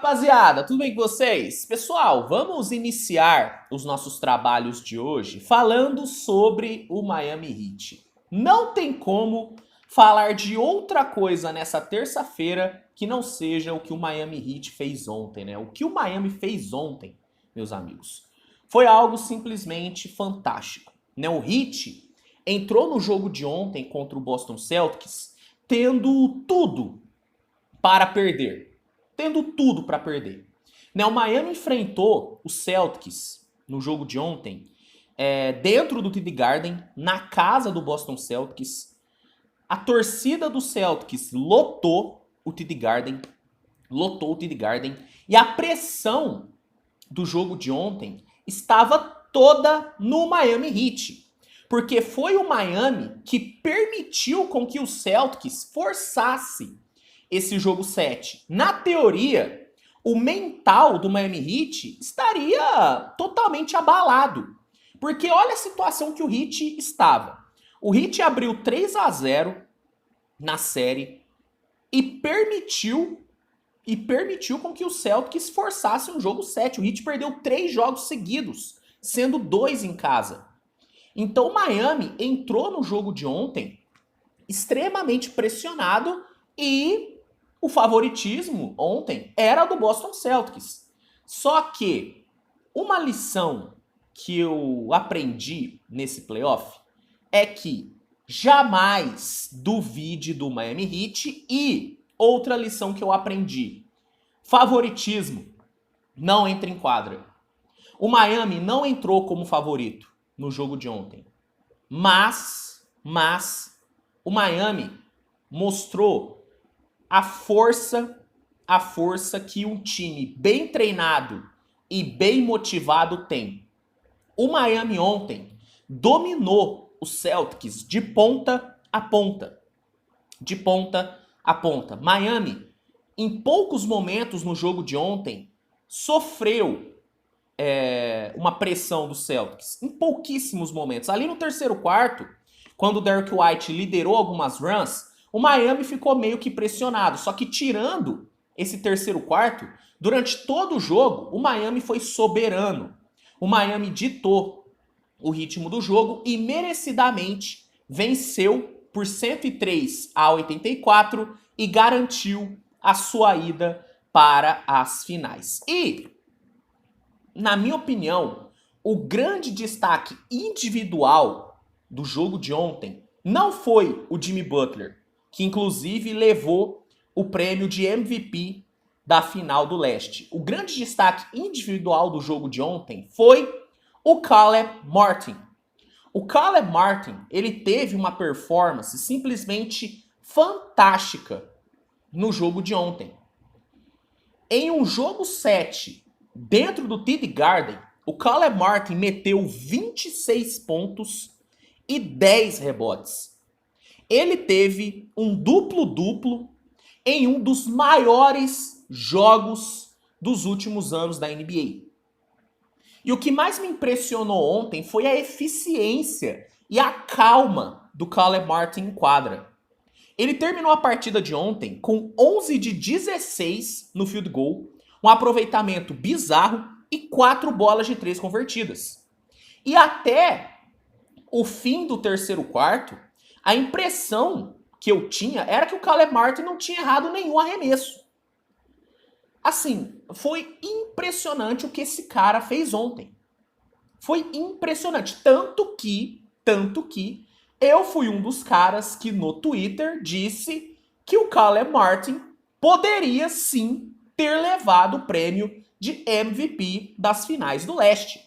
Rapaziada, tudo bem com vocês? Pessoal, vamos iniciar os nossos trabalhos de hoje falando sobre o Miami Heat. Não tem como falar de outra coisa nessa terça-feira que não seja o que o Miami Heat fez ontem, né? O que o Miami fez ontem, meus amigos, foi algo simplesmente fantástico, né? O Heat entrou no jogo de ontem contra o Boston Celtics tendo tudo para perder. Tendo tudo para perder. Né, o Miami enfrentou o Celtics no jogo de ontem, dentro do TD Garden, na casa do Boston Celtics. A torcida do Celtics lotou o TD Garden, e a pressão do jogo de ontem estava toda no Miami Heat. Porque foi o Miami que permitiu com que o Celtics forçasse esse jogo 7. Na teoria, o mental do Miami Heat estaria totalmente abalado. Porque olha a situação que o Heat estava. O Heat abriu 3-0 na série e permitiu com que o Celtics forçasse um jogo 7. O Heat perdeu 3 jogos seguidos, sendo 2 em casa. Então o Miami entrou no jogo de ontem extremamente pressionado e o favoritismo ontem era do Boston Celtics. Só que uma lição que eu aprendi nesse playoff é que jamais duvide do Miami Heat. E outra lição que eu aprendi: favoritismo não entra em quadra. O Miami não entrou como favorito no jogo de ontem. Mas o Miami mostrou a força que um time bem treinado e bem motivado tem. O Miami ontem dominou os Celtics de ponta a ponta. De ponta a ponta. Miami, em poucos momentos no jogo de ontem, sofreu uma pressão do Celtics. Em pouquíssimos momentos. Ali no terceiro quarto, quando o Derrick White liderou algumas runs, o Miami ficou meio que pressionado. Só que tirando esse terceiro quarto, durante todo o jogo, o Miami foi soberano. O Miami ditou o ritmo do jogo e merecidamente venceu por 103-84 e garantiu a sua ida para as finais. E, na minha opinião, o grande destaque individual do jogo de ontem não foi o Jimmy Butler, que inclusive levou o prêmio de MVP da final do leste. O grande destaque individual do jogo de ontem foi o Caleb Martin. O Caleb Martin, ele teve uma performance simplesmente fantástica no jogo de ontem. Em um jogo 7, dentro do TD Garden, o Caleb Martin meteu 26 pontos e 10 rebotes. Ele teve um duplo-duplo em um dos maiores jogos dos últimos anos da NBA. E o que mais me impressionou ontem foi a eficiência e a calma do Caleb Martin em quadra. Ele terminou a partida de ontem com 11 de 16 no field goal, um aproveitamento bizarro e 4 bolas de 3 convertidas. E até o fim do terceiro quarto, a impressão que eu tinha era que o Caleb Martin não tinha errado nenhum arremesso. Assim, foi impressionante o que esse cara fez ontem. Foi impressionante. Tanto que eu fui um dos caras que no Twitter disse que o Caleb Martin poderia sim ter levado o prêmio de MVP das finais do leste.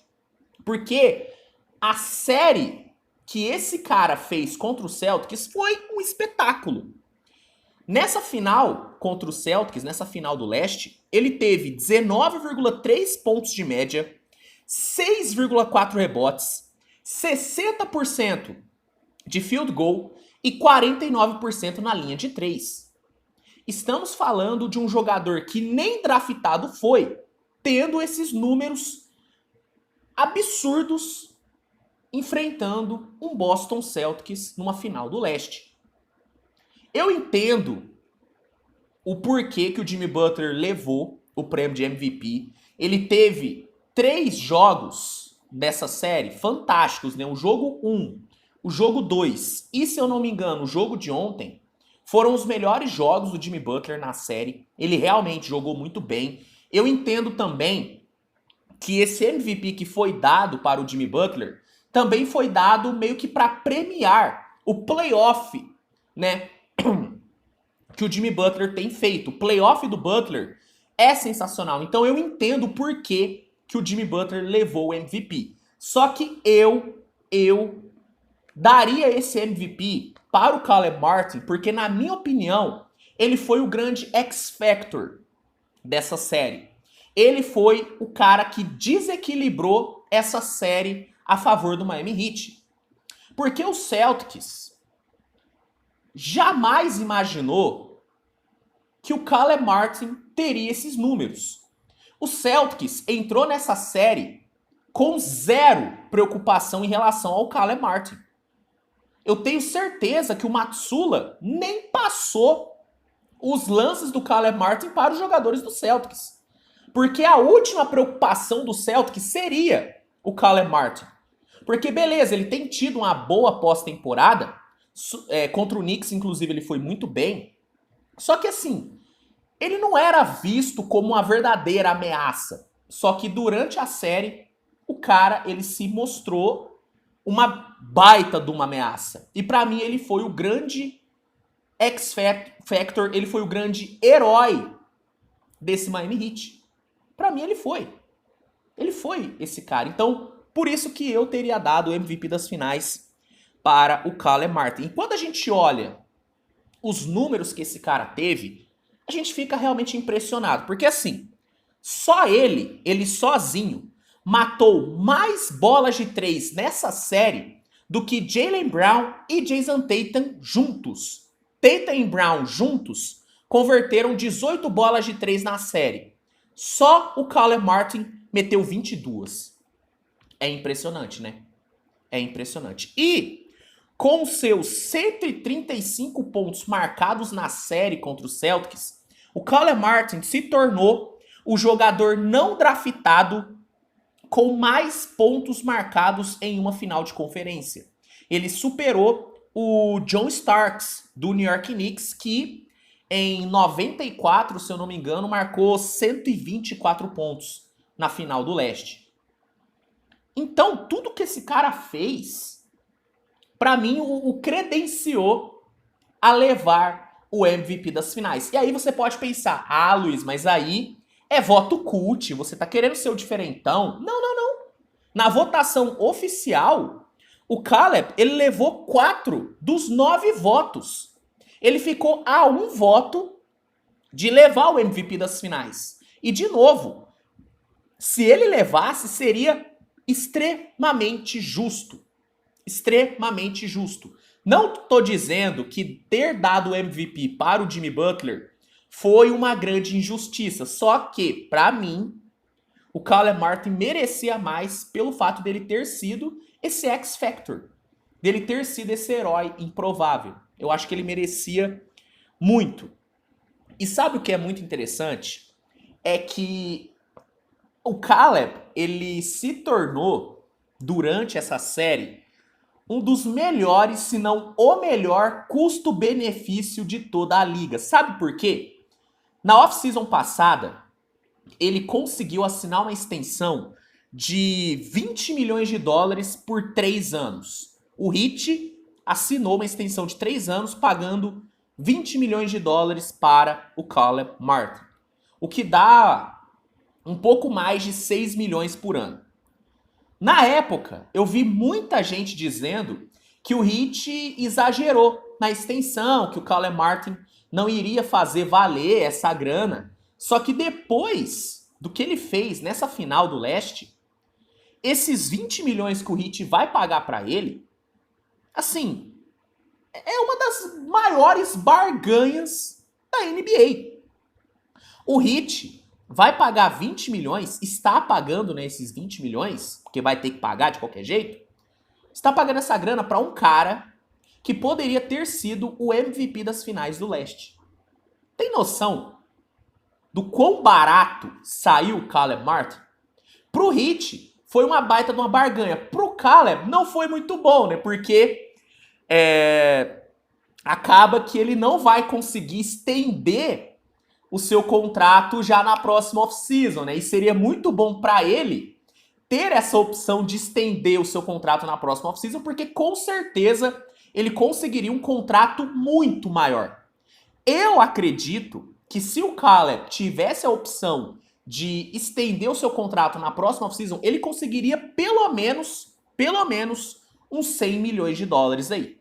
Porque a série que esse cara fez contra o Celtics foi um espetáculo. Nessa final contra o Celtics, nessa final do leste, ele teve 19,3 pontos de média, 6,4 rebotes, 60% de field goal e 49% na linha de 3. Estamos falando de um jogador que nem draftado foi, tendo esses números absurdos enfrentando um Boston Celtics numa final do leste. Eu entendo o porquê que o Jimmy Butler levou o prêmio de MVP. Ele teve 3 jogos dessa série fantásticos, né? O jogo 1, o jogo 2 e, se eu não me engano, o jogo de ontem foram os melhores jogos do Jimmy Butler na série. Ele realmente jogou muito bem. Eu entendo também que esse MVP que foi dado para o Jimmy Butler também foi dado meio que para premiar o playoff, né, que o Jimmy Butler tem feito. O playoff do Butler é sensacional. Então eu entendo por que o Jimmy Butler levou o MVP. Só que eu daria esse MVP para o Caleb Martin, porque na minha opinião, ele foi o grande X-Factor dessa série. Ele foi o cara que desequilibrou essa série a favor do Miami Heat. Porque o Celtics jamais imaginou que o Caleb Martin teria esses números. O Celtics entrou nessa série com 0 preocupação em relação ao Caleb Martin. Eu tenho certeza que o Matsula nem passou os lances do Caleb Martin para os jogadores do Celtics. Porque a última preocupação do Celtics seria o Caleb Martin. Porque, beleza, ele tem tido uma boa pós-temporada. Contra o Knicks, inclusive, ele foi muito bem. Só que, assim, ele não era visto como uma verdadeira ameaça. Só que durante a série, o cara, ele se mostrou uma baita de uma ameaça. E pra mim, ele foi o grande X-Factor, ele foi o grande herói desse Miami Heat. Pra mim, ele foi. Ele foi esse cara. Então, por isso que eu teria dado o MVP das finais para o Caleb Martin. E quando a gente olha os números que esse cara teve, a gente fica realmente impressionado. Porque assim, só ele sozinho, matou mais bolas de 3 nessa série do que Jaylen Brown e Jason Tatum juntos. Tatum e Brown juntos converteram 18 bolas de 3 na série. Só o Caleb Martin meteu 22. É impressionante, né? É impressionante. E com seus 135 pontos marcados na série contra o Celtics, o Caleb Martin se tornou o jogador não draftado com mais pontos marcados em uma final de conferência. Ele superou o John Starks, do New York Knicks, que em 94, se eu não me engano, marcou 124 pontos na final do leste. Então, tudo que esse cara fez, pra mim, o credenciou a levar o MVP das finais. E aí você pode pensar, Luiz, mas aí é voto cult, você tá querendo ser o diferentão? Não, não, não. Na votação oficial, o Caleb, ele levou 4 dos 9 votos. Ele ficou a 1 voto de levar o MVP das finais. E, de novo, se ele levasse, seria extremamente justo. Extremamente justo. Não tô dizendo que ter dado o MVP para o Jimmy Butler foi uma grande injustiça. Só que, pra mim, o Caleb Martin merecia mais pelo fato dele ter sido esse X-Factor. Dele ter sido esse herói improvável. Eu acho que ele merecia muito. E sabe o que é muito interessante? É que o Caleb, ele se tornou, durante essa série, um dos melhores, se não o melhor custo-benefício de toda a liga. Sabe por quê? Na off-season passada, ele conseguiu assinar uma extensão de 20 milhões de dólares por 3 anos. O Heat assinou uma extensão de 3 anos pagando 20 milhões de dólares para o Caleb Martin. O que dá um pouco mais de 6 milhões por ano. Na época, eu vi muita gente dizendo que o Heat exagerou na extensão, que o Caleb Martin não iria fazer valer essa grana. Só que depois do que ele fez nessa final do leste, esses 20 milhões que o Heat vai pagar para ele, assim, é uma das maiores barganhas da NBA. O Heat vai pagar 20 milhões, está pagando, né, esses 20 milhões, porque vai ter que pagar de qualquer jeito, está pagando essa grana para um cara que poderia ter sido o MVP das finais do leste. Tem noção do quão barato saiu o Caleb Martin, pro Heat foi uma baita de uma barganha. Pro Caleb não foi muito bom, né? Porque acaba que ele não vai conseguir estender o seu contrato já na próxima off-season, né? E seria muito bom para ele ter essa opção de estender o seu contrato na próxima off-season, porque com certeza ele conseguiria um contrato muito maior. Eu acredito que se o Caleb tivesse a opção de estender o seu contrato na próxima off-season, ele conseguiria pelo menos uns 100 milhões de dólares aí.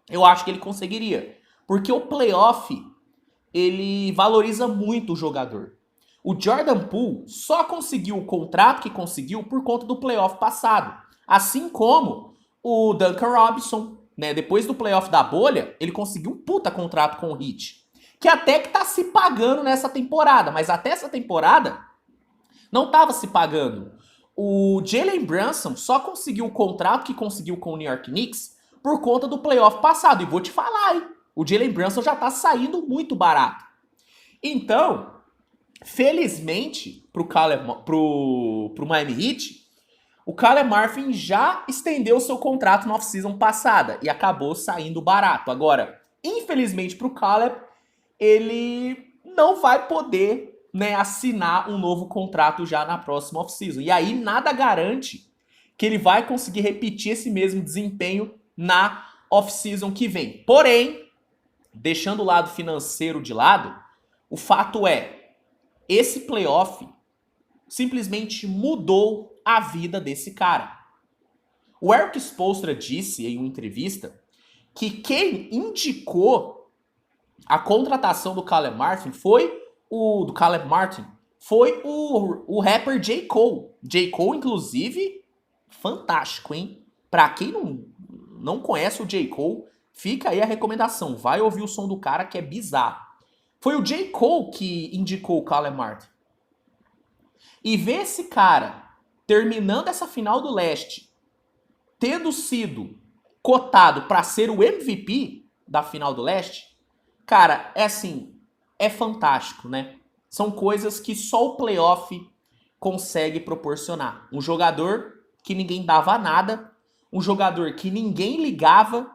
Eu acho que ele conseguiria, porque o playoff, ele valoriza muito o jogador. O Jordan Poole só conseguiu o contrato que conseguiu por conta do playoff passado. Assim como o Duncan Robinson, né? Depois do playoff da bolha, ele conseguiu um puta contrato com o Heat. Que até que tá se pagando nessa temporada, mas até essa temporada não tava se pagando. O Jalen Brunson só conseguiu o contrato que conseguiu com o New York Knicks por conta do playoff passado. E vou te falar, hein? O Jalen Brunson já tá saindo muito barato. Então, felizmente pro Miami Heat, o Caleb Martin já estendeu seu contrato na off-season passada e acabou saindo barato. Agora, infelizmente pro Caleb, ele não vai poder, né, assinar um novo contrato já na próxima off-season. E aí nada garante que ele vai conseguir repetir esse mesmo desempenho na off-season que vem. Porém, deixando o lado financeiro de lado, o fato é, esse playoff simplesmente mudou a vida desse cara. O Erik Spoelstra disse em uma entrevista que quem indicou a contratação do Caleb Martin foi o rapper J. Cole. J. Cole, inclusive, fantástico, hein? Pra quem não conhece o J. Cole, fica aí a recomendação. Vai ouvir o som do cara que é bizarro. Foi o J. Cole que indicou o Caleb Martin. E ver esse cara terminando essa final do leste, tendo sido cotado para ser o MVP da final do leste, cara, é assim, é fantástico, né? São coisas que só o playoff consegue proporcionar. Um jogador que ninguém dava nada, um jogador que ninguém ligava,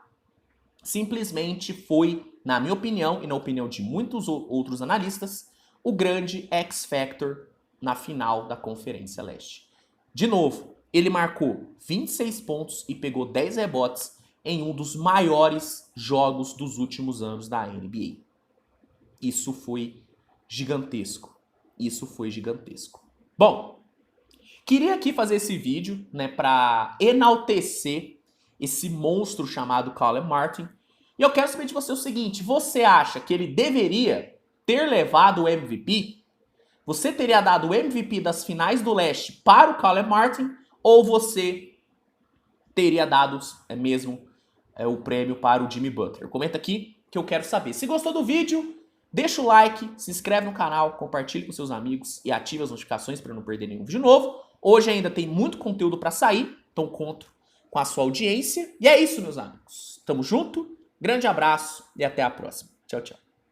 simplesmente foi, na minha opinião e na opinião de muitos outros analistas, o grande X-Factor na final da Conferência Leste. De novo, ele marcou 26 pontos e pegou 10 rebotes em um dos maiores jogos dos últimos anos da NBA. Isso foi gigantesco. Isso foi gigantesco. Bom, queria aqui fazer esse vídeo, né, para enaltecer esse monstro chamado Caleb Martin. E eu quero saber de você o seguinte: você acha que ele deveria ter levado o MVP? Você teria dado o MVP das finais do leste para o Caleb Martin? Ou você teria dado mesmo o prêmio para o Jimmy Butler? Comenta aqui que eu quero saber. Se gostou do vídeo, deixa o like, se inscreve no canal, compartilhe com seus amigos e ative as notificações para não perder nenhum vídeo novo. Hoje ainda tem muito conteúdo para sair, então conto com a sua audiência. E é isso, meus amigos. Tamo junto, grande abraço e até a próxima. Tchau, tchau.